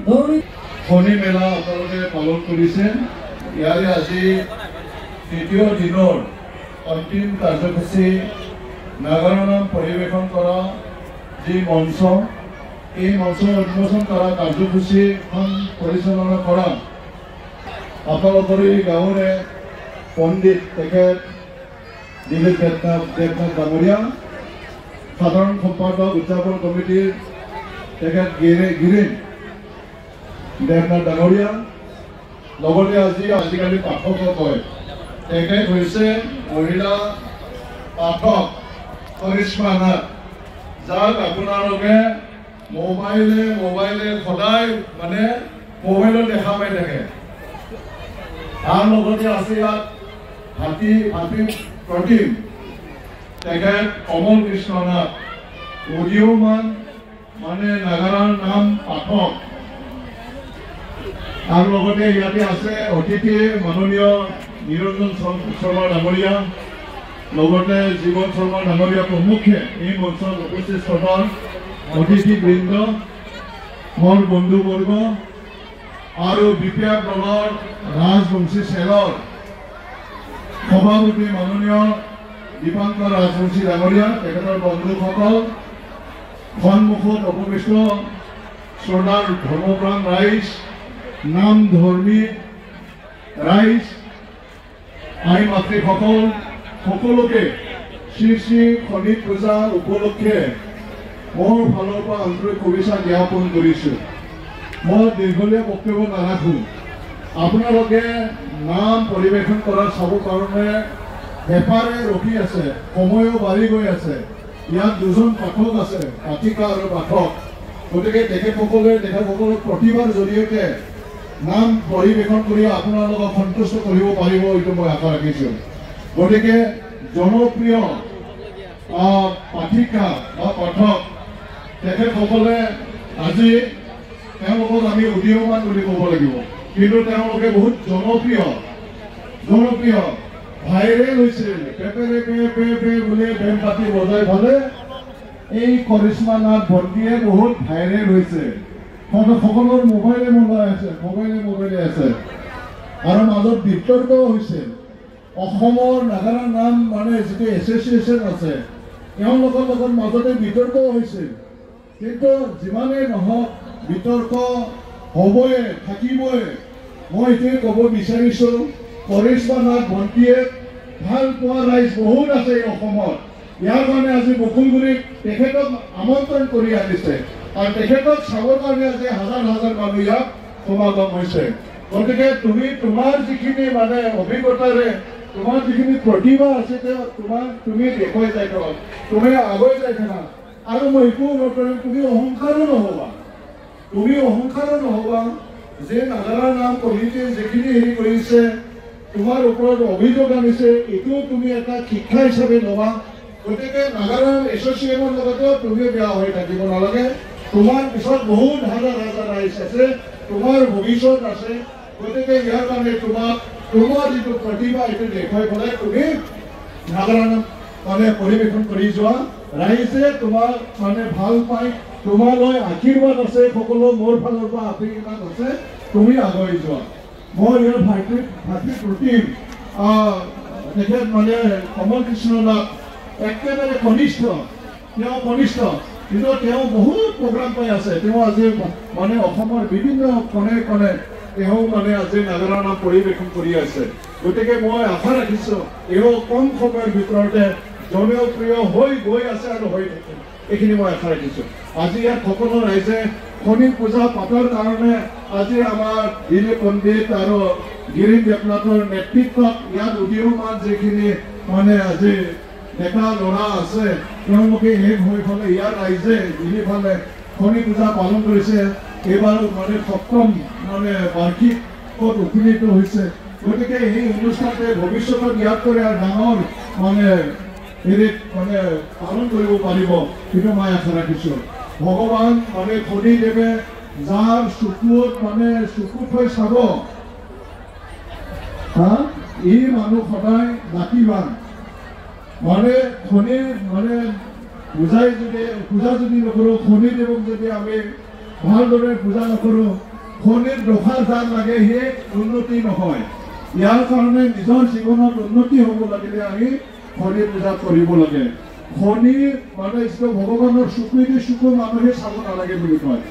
শনি মেলা আপোনালোকে পালন কৰিছে। ইয়াৰে আজি তৃতীয় দিনৰ অন্তিম কাৰ্যসূচী নাগাৰা নাম পৰিৱেশন কৰা যি মঞ্চ, এই মঞ্চ উন্মোচন কৰা কাৰ্যসূচীখন পৰিচালনা কৰা আপোনালোকৰ এই গাঁৱৰে পণ্ডিত তেখেত দিলীপ দেৱনাথ ডাঙৰীয়া, সাধাৰণ সম্পাদক উদযাপন কমিটিৰ তেখেত গিৰীন দেৱনাথ ডাঙৰীয়া, লগতে আজিকালি পাঠক কয় তেখেত হৈছে মহিলা পাঠক কৰিশ্মা নাথ, যাক আপোনালোকে মোবাইলে সদায় মানে মোবাইলত দেখা পাই থাকে। তাৰ লগতে আছে ইয়াত হাতী প্ৰতিম তেখেত কমল কৃষ্ণ নাথ, উদীয়মান মানে নাগাৰাৰ নাম পাঠক। আৰু লগতে ইয়াতে আছে অতিথি মাননীয় নিৰঞ্জন শৰ্মা ডাঙৰীয়া, লগতে জীৱন শৰ্মা ডাঙৰীয়া প্ৰমুখে এই মঞ্চত উপস্থিত থকা অতিথিবৃন্দ, মোৰ বন্ধুবৰ্গ আৰু বিপিয়া ব্লকৰ ৰাজবংশী চেলৰ সভাপতি মাননীয় দীপাংকৰ ৰাজবংশী ডাঙৰীয়া, তেখেতৰ বন্ধুসকল, সন্মুখত উপবিষ্ট শ্ৰদ্ধাৰ ধৰ্মপ্ৰাণ ৰাইজ, নাম ধৰ্মী ৰাইজ, আই মাতৃসকল, সকলোকে শ্ৰী শ্ৰী শনি পূজা উপলক্ষে মোৰ ফালৰ পৰা আন্তৰিক শুভেচ্ছা জ্ঞাপন কৰিছোঁ। মই দীঘলীয়া বক্তব্য নাৰাখোঁ। আপোনালোকে নাম পৰিৱেশন কৰা চাবৰ কাৰণে হেঁপাৰে ৰখি আছে, সময়ো বাঢ়ি গৈ আছে। ইয়াত দুজন পাঠক আছে, পাঠিকা আৰু পাঠক, গতিকে তেখেতসকলক প্ৰতিভাৰ জৰিয়তে নাম পৰিৱেশন কৰি আপোনালোকক সন্তুষ্ট কৰিব পাৰিব, এইটো মই আশা ৰাখিছোঁ। গতিকে জনপ্ৰিয় পাঠিকা বা পাঠক তেখেতসকলে আজি তেওঁলোকক আমি উদীয়মান বুলি ক'ব লাগিব, কিন্তু তেওঁলোকে বহুত জনপ্ৰিয় ভাইৰেল হৈছিল। পেপেৰে পে বুলি বেম পাতি বজাই ফালে এই কৰিশ্মা নাথ ভণ্টিয়ে বহুত ভাইৰেল হৈছে। সকলোৰ মোবাইলে আছে আৰু মাজত বিতৰ্কও হৈছে। অসমৰ নাগাৰা নাম মানে যিটো এছ'চিয়েশ্যন আছে, তেওঁলোকৰ লগত মাজতে বিতৰ্কও হৈছিল। কিন্তু যিমানেই নহওক বিতৰ্ক হ'বই, থাকিবই। মই এইটোৱে ক'ব বিচাৰিছোঁ, কৰিশ্মা নাথ ভণ্টিয়ে ভাল পোৱা ৰাইজ বহুত আছে এই অসমত। ইয়াৰ কাৰণে আজি বকুলগুৰিত তেখেতক আমন্ত্ৰণ কৰি আনিছে আৰু তেখেতক চাবৰ কাৰণে আজি হাজাৰ মানুহ ইয়াত সমাগম হৈছে। গতিকে তুমি তোমাৰ যিখিনি মানে অভিজ্ঞতাৰে তোমাৰ যিখিনি প্ৰতিভা আছে তুমি দেখুৱাই যাই থাকা, তুমি আগুৱাই যাই থাকা। আৰু মই একো নকৰিম, তুমি অহংকাৰো নহ'বা যে নাগাৰা নাম কমিটিয়ে যিখিনি হেৰি কৰিছে, তোমাৰ ওপৰত অভিযোগ আনিছে, এইটোও তুমি এটা শিক্ষা হিচাপে ল'বা। গতিকে নাগাৰা এছ'চিয়েশ্যনৰ লগতেও তুমি বেয়া হৈ থাকিব নালাগে। তোমাৰ পিছত বহুত হাজাৰ ৰাইজ আছে, তোমাৰ ভৱিষ্যত আছে। গতিকে ইয়াৰ কাৰণে তোমাৰ যিটো প্ৰতিভা এইটো দেখুৱাই পেলাই তুমি নাগাৰা নাম মানে পৰিৱেশন কৰি যোৱা। ৰাইজে তোমাক মানে ভাল পায়, তোমালৈ আশীৰ্বাদ আছে, সকলো মোৰ ফালৰ পৰা আশীৰ্বাদ আছে, তুমি আগুৱাই যোৱা। মই ইয়াৰ ভাতৃ প্ৰতিম তেখেত মানে কমল কৃষ্ণ নাথ একেবাৰে কনিষ্ঠ, কিন্তু তেওঁ বহুত প্ৰগ্ৰাম পাই আছে। তেওঁ আজি মানে অসমৰ বিভিন্ন কণে তেওঁ মানে আজি নাগাৰা নাম পৰিৱেশন কৰি আছে। গতিকে মই আশা ৰাখিছোঁ এওঁ কম সময়ৰ ভিতৰতে জনপ্ৰিয় হৈ গৈ আছে আৰু হৈ থাকে, এইখিনি মই আশা ৰাখিছোঁ। আজি ইয়াত সকলো ৰাইজে শনি পূজা পাতৰ কাৰণে আজি আমাৰ দিলীপ পণ্ডিত আৰু গিৰীন দেৱনাথৰ নেতৃত্বত ইয়াত উদীয়মান যিখিনি মানে আজি ডেকা ল'ৰা আছে, তেওঁলোকে শেষ হৈ ফালে ইয়াৰ ৰাইজে যিফালে শনি পূজা পালন কৰিছে। এইবাৰ মানে সপ্তম মানে বাৰ্ষিকত উপনীত হৈছে। গতিকে এই অনুষ্ঠানটোৱে ভৱিষ্যতত ইয়াত কৰি আৰু ডাঙৰ মানে হেৰিত মানে পালন কৰিব পাৰিব, সেইটো মই আশা ৰাখিছোঁ। ভগৱান মানে শনিদেৱে যাৰ চকুত মানে চকু থৈ চাব, ই মানুহ সদায় লাকিবান। মানে শনি মানে পূজা যদি নকৰোঁ, শনিদেৱক যদি আমি ভালদৰে পূজা নকৰোঁ, খনিত ৰখাৰ যাৰ লাগে সেই উন্নতি নহয়। ইয়াৰ কাৰণে নিজৰ জীৱনত উন্নতি হ'ব লাগিলে আমি খনি পূজা কৰিব লাগে। খনি মানে ভগৱানৰ চকু দি চকু মানুহে চাব নালাগে বুলি কয়।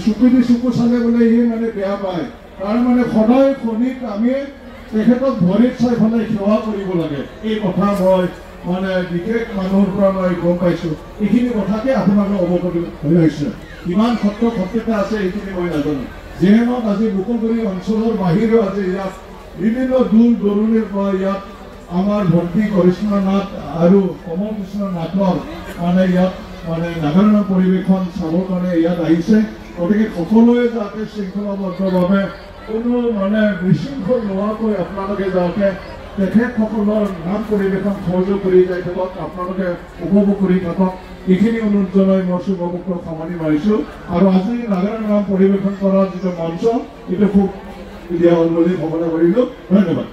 চকু দি চকু চালে বোলে সি মানে বেয়া পায়। তাৰ মানে সদায় খনিক আমি তেখেতক ভৰিত চাই পেলাই সেৱা কৰিব লাগে। এই কথা মই মানে বিশেষ মানুহৰ পৰা মই গম পাইছোঁ। এইখিনি কথাকে আপোনালোকে অৱগত হৈ আহিছে। কিমান সত্ৰ সত্যতা আছে এইখিনি মই নাজানো। যিহেতু আজি বুকুলগুৰি অঞ্চলৰ বাহিৰেও আজি ইয়াত বিভিন্ন দূৰ দূৰণিৰ পৰা ইয়াত আমাৰ ভণ্টি কৰিশ্মা নাথ আৰু কমল কৃষ্ণ নাথৰ মানে ইয়াত মানে নাগাৰা পৰিৱেশন চাবৰ কাৰণে ইয়াত আহিছে। গতিকে সকলোৱে যাতে শৃংখলাবদ্ধভাৱে কোনো মানে বিশৃংখল নোহোৱাকৈ আপোনালোকে যাতে তেখেতসকলৰ নাম পৰিৱেশন সহযোগ কৰি যাই থাকক, আপোনালোকে উপভোগ কৰি থাকক। এইখিনি অনুৰোধ জনাই মই শুভমুক্ত সামৰণি মাৰিছোঁ। আৰু আজি নাগাৰা নাম পৰিৱেশন কৰাৰ যিটো মঞ্চ এইটো খুব দিয়া হ'ল বুলি ঘোষণা কৰিলোঁ। ধন্যবাদ।